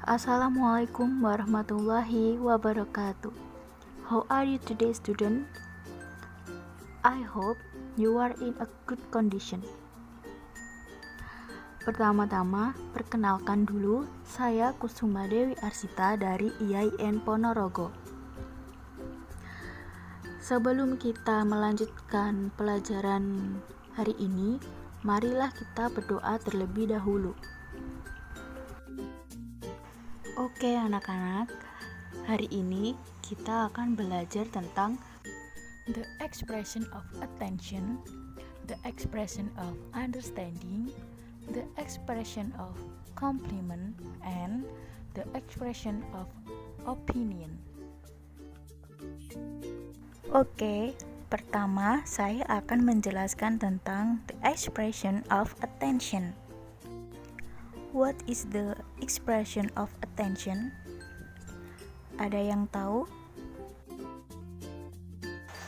Assalamualaikum warahmatullahi wabarakatuh. How are you today, student? I hope you are in a good condition. Pertama-tama, perkenalkan dulu, saya Kusuma Dewi Arsita dari IAIN Ponorogo. Sebelum kita melanjutkan pelajaran hari ini, marilah kita berdoa terlebih dahulu. Oke anak-anak, hari ini kita akan belajar tentang the expression of attention, the expression of understanding, the expression of compliment, and the expression of opinion. Oke, pertama saya akan menjelaskan tentang the expression of attention. What is the expression of attention? Ada yang tahu?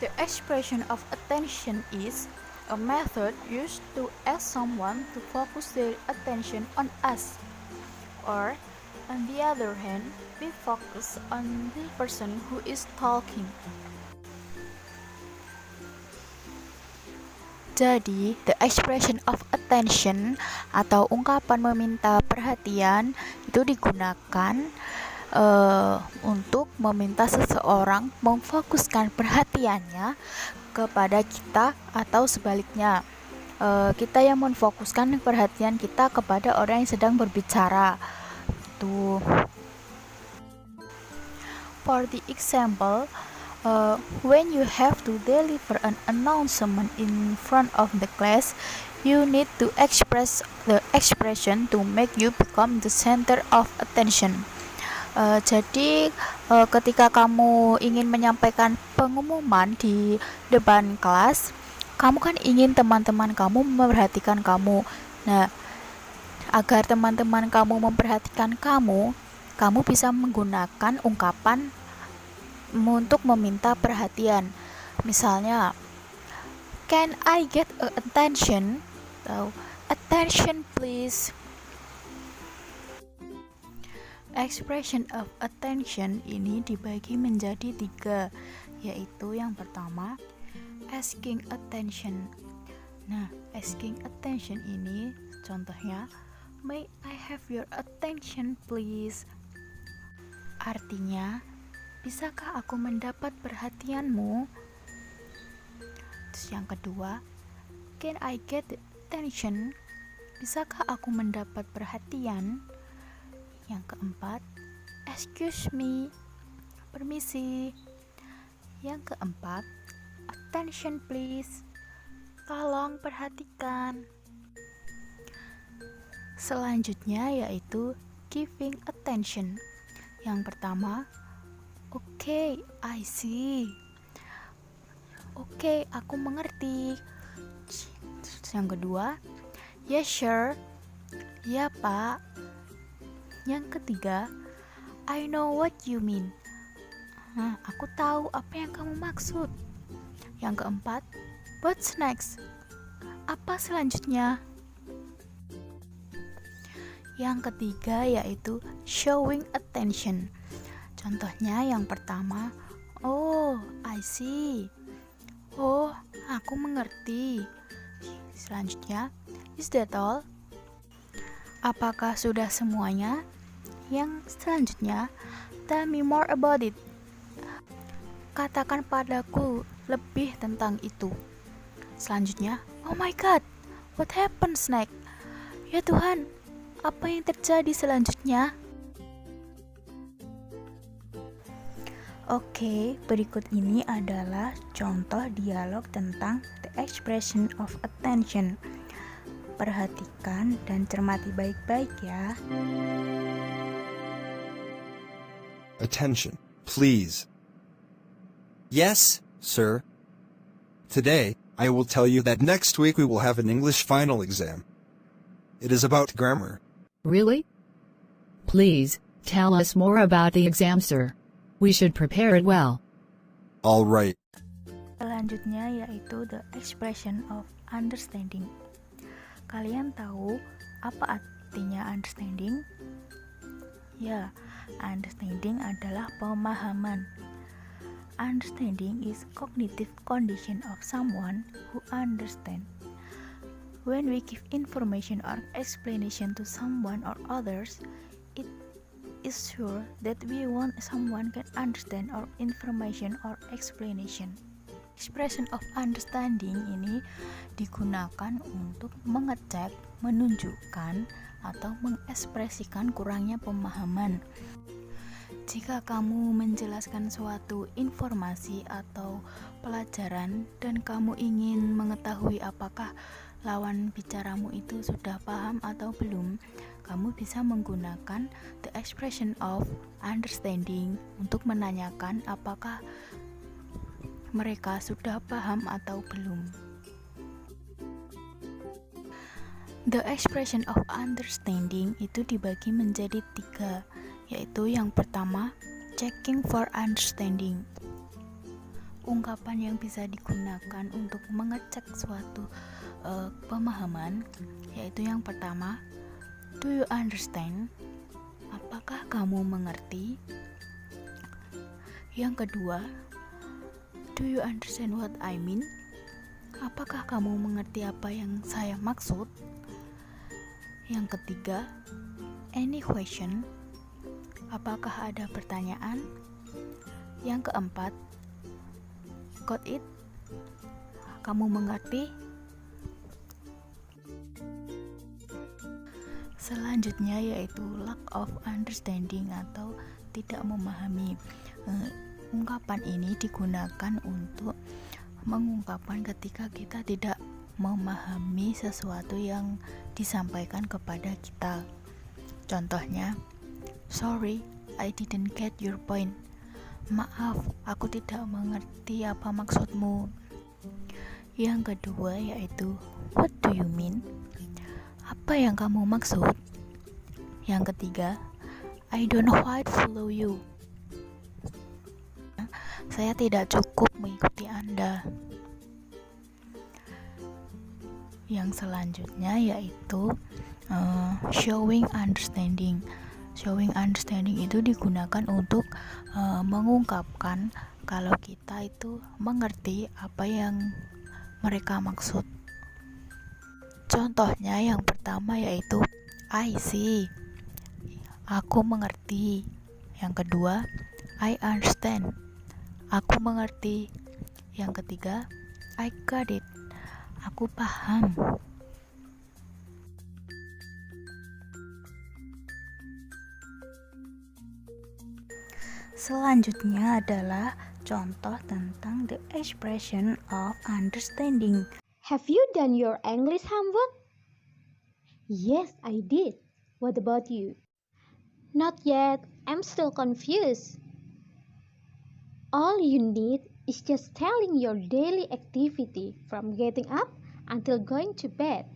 The expression of attention is a method used to ask someone to focus their attention on us, or on the other hand, we focus on the person who is talking. Jadi, the expression of attention atau ungkapan meminta perhatian itu digunakan untuk meminta seseorang memfokuskan perhatiannya kepada kita atau sebaliknya. Kita yang memfokuskan perhatian kita kepada orang yang sedang berbicara. Tuh. For the example, when you have to deliver an announcement in front of the class, you need to express the expression to make you become the center of attention. Jadi ketika kamu ingin menyampaikan pengumuman di depan kelas, kamu kan ingin teman-teman kamu memperhatikan kamu. Nah, agar teman-teman kamu memperhatikan kamu bisa menggunakan ungkapan untuk meminta perhatian. Misalnya, can I get attention? Atau attention please. Expression of attention ini dibagi menjadi 3, yaitu yang pertama, asking attention. Nah, asking attention ini contohnya, may I have your attention please? Artinya, bisakah aku mendapat perhatianmu? Terus yang kedua, can I get attention? Bisakah aku mendapat perhatian? Yang keempat, excuse me, permisi. Yang keempat, attention please, tolong perhatikan. Selanjutnya yaitu giving attention. Yang pertama, okay, I see. Oke, aku mengerti. Yang kedua, yes sure, ya pak. Yang ketiga, I know what you mean. Nah, aku tahu apa yang kamu maksud. Yang keempat, what's next? Apa selanjutnya? Yang ketiga yaitu showing attention. Contohnya yang pertama, oh, I see. Oh, aku mengerti. Selanjutnya, is that all? Apakah sudah semuanya? Yang selanjutnya, tell me more about it. Katakan padaku lebih tentang itu. Selanjutnya, oh my god, what happens next? Ya Tuhan, apa yang terjadi selanjutnya? Oke, berikut ini adalah contoh dialog tentang the expression of attention. Perhatikan dan cermati baik-baik ya. Attention, please. Yes, sir. Today, I will tell you that next week we will have an English final exam. It is about grammar. Really? Please, tell us more about the exam, sir. We should prepare it well. All right. Selanjutnya yaitu the expression of understanding. Kalian tahu apa artinya understanding? Ya, understanding adalah pemahaman. Understanding is cognitive condition of someone who understands. When we give information or explanation to someone or others, it is sure that we want someone can understand our information or explanation. Expression of understanding ini digunakan untuk mengecek, menunjukkan, atau mengekspresikan kurangnya pemahaman. Jika kamu menjelaskan suatu informasi atau pelajaran dan kamu ingin mengetahui apakah lawan bicaramu itu sudah paham atau belum, kamu bisa menggunakan the expression of understanding untuk menanyakan apakah mereka sudah paham atau belum. The expression of understanding itu dibagi menjadi 3, yaitu yang pertama, checking for understanding. Ungkapan yang bisa digunakan untuk mengecek suatu pemahaman, yaitu yang pertama, do you understand? Apakah kamu mengerti? Yang kedua, do you understand what I mean? Apakah kamu mengerti apa yang saya maksud? Yang ketiga, any question? Apakah ada pertanyaan? Yang keempat, got it? Kamu mengerti? Selanjutnya yaitu lack of understanding atau tidak memahami. Ungkapan ini digunakan untuk mengungkapkan ketika kita tidak memahami sesuatu yang disampaikan kepada kita. Contohnya, sorry, I didn't get your point. Maaf, aku tidak mengerti apa maksudmu. Yang kedua yaitu what do you mean? Apa yang kamu maksud? Yang ketiga, I don't quite follow you. Saya tidak cukup mengikuti Anda. Yang selanjutnya yaitu showing understanding. Showing understanding itu digunakan untuk mengungkapkan kalau kita itu mengerti apa yang mereka maksud. Contohnya yang pertama yaitu I see, aku mengerti. Yang kedua, I understand, aku mengerti. Yang ketiga, I got it, aku paham. Selanjutnya adalah contoh tentang the expression of understanding. Have you done your English homework? Yes, I did. What about you? Not yet. I'm still confused. All you need is just telling your daily activity from getting up until going to bed.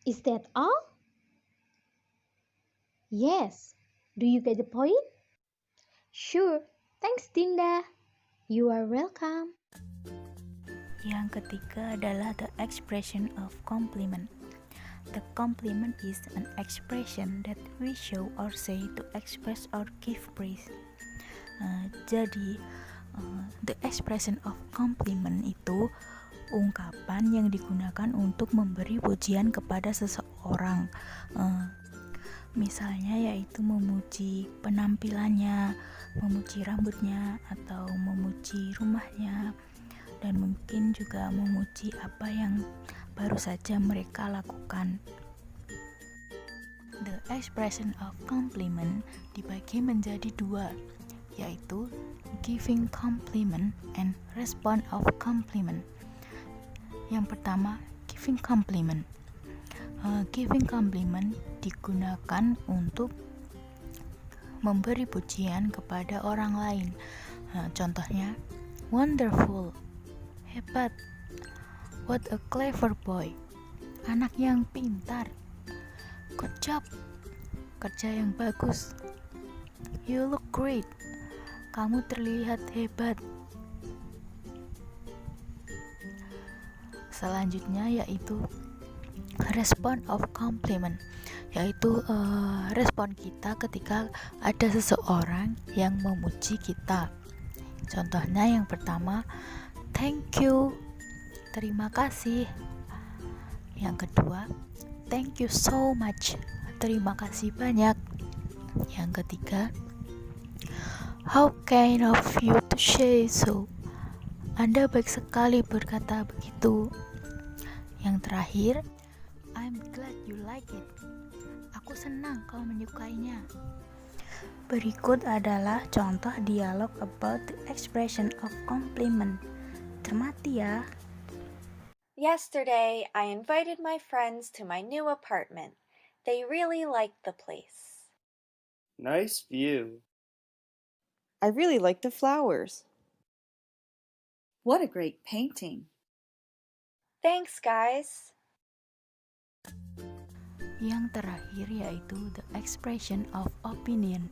Is that all? Yes. Do you get the point? Sure. Thanks, Dinda. You are welcome. Yang ketiga adalah the expression of compliment. The compliment is an expression that we show or say to express or give praise. Jadi, the expression of compliment itu ungkapan yang digunakan untuk memberi pujian kepada seseorang. Misalnya yaitu memuji penampilannya, memuji rambutnya, atau memuji rumahnya, dan mungkin juga memuji apa yang baru saja mereka lakukan. The expression of compliment dibagi menjadi 2, yaitu giving compliment and response of compliment. Yang pertama, giving compliment. Giving compliment digunakan untuk memberi pujian kepada orang lain. Contohnya, wonderful, hebat, what a clever boy, anak yang pintar, good job, kerja yang bagus, you look great, kamu terlihat hebat. Selanjutnya yaitu response of compliment. yaitu respon kita ketika ada seseorang yang memuji kita. Contohnya yang pertama, thank you, terima kasih. Yang kedua, thank you so much, terima kasih banyak. Yang ketiga, how kind of you to say so, Anda baik sekali berkata begitu. Yang terakhir, I'm glad you like it, aku senang kau menyukainya. Berikut adalah contoh dialog about the expression of compliment. Cermati ya. Yesterday, I invited my friends to my new apartment. They really liked the place. Nice view. I really like the flowers. What a great painting. Thanks, guys. Yang terakhir yaitu the expression of opinion.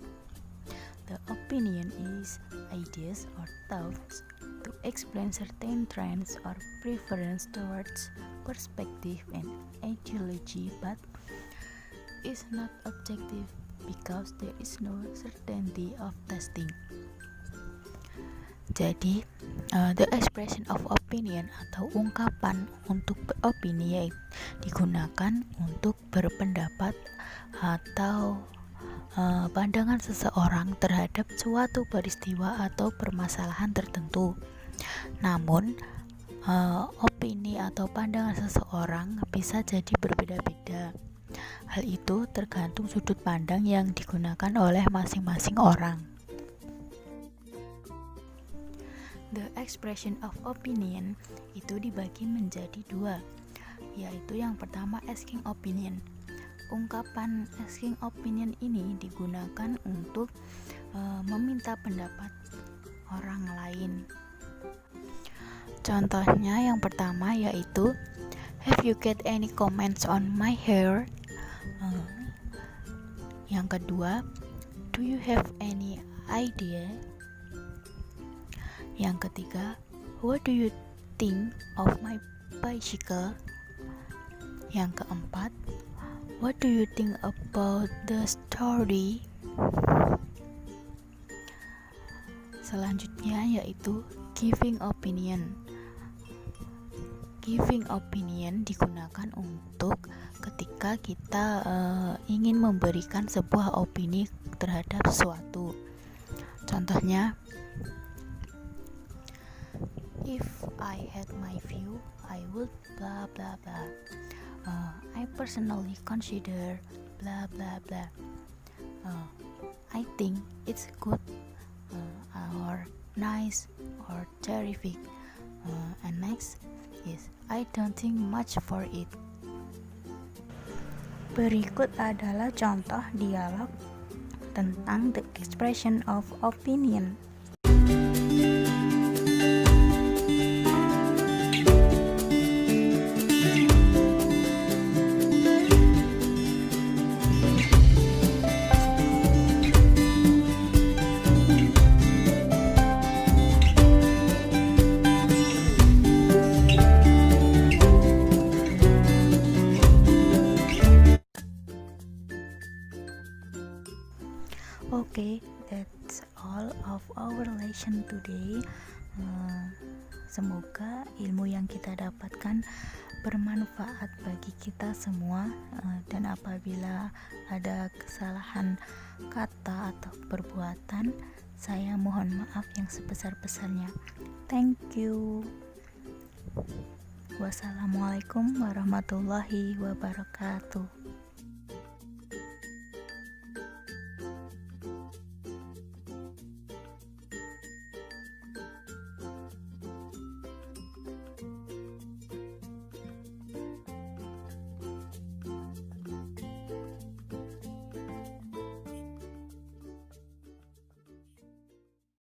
The opinion is ideas or thoughts to explain certain trends or preference towards perspective and ideology, but is not objective because there is no certainty of testing. Jadi, the expression of opinion atau ungkapan untuk beropini digunakan untuk berpendapat atau pandangan seseorang terhadap suatu peristiwa atau permasalahan tertentu. Namun, opini atau pandangan seseorang bisa jadi berbeda-beda. Hal itu tergantung sudut pandang yang digunakan oleh masing-masing orang. The expression of opinion itu dibagi menjadi dua, yaitu yang pertama asking opinion. Ungkapan asking opinion ini digunakan untuk meminta pendapat orang lain. Contohnya yang pertama yaitu, have you got any comments on my hair? Yang kedua, do you have any idea? Yang ketiga, what do you think of my bicycle? Yang keempat, what do you think about the story? Selanjutnya yaitu giving opinion. Giving opinion digunakan untuk ketika kita ingin memberikan sebuah opini terhadap sesuatu. Contohnya, if I had my view, I would blah blah blah. I personally consider blah blah blah. I think it's good, or nice, or terrific. And next is I don't think much for it. Berikut adalah contoh dialog tentang the expression of opinion. Okay, that's all of our lesson today. Semoga ilmu yang kita dapatkan bermanfaat bagi kita semua, dan apabila ada kesalahan kata atau perbuatan, saya mohon maaf yang sebesar-besarnya. Thank you. Wassalamualaikum warahmatullahi wabarakatuh.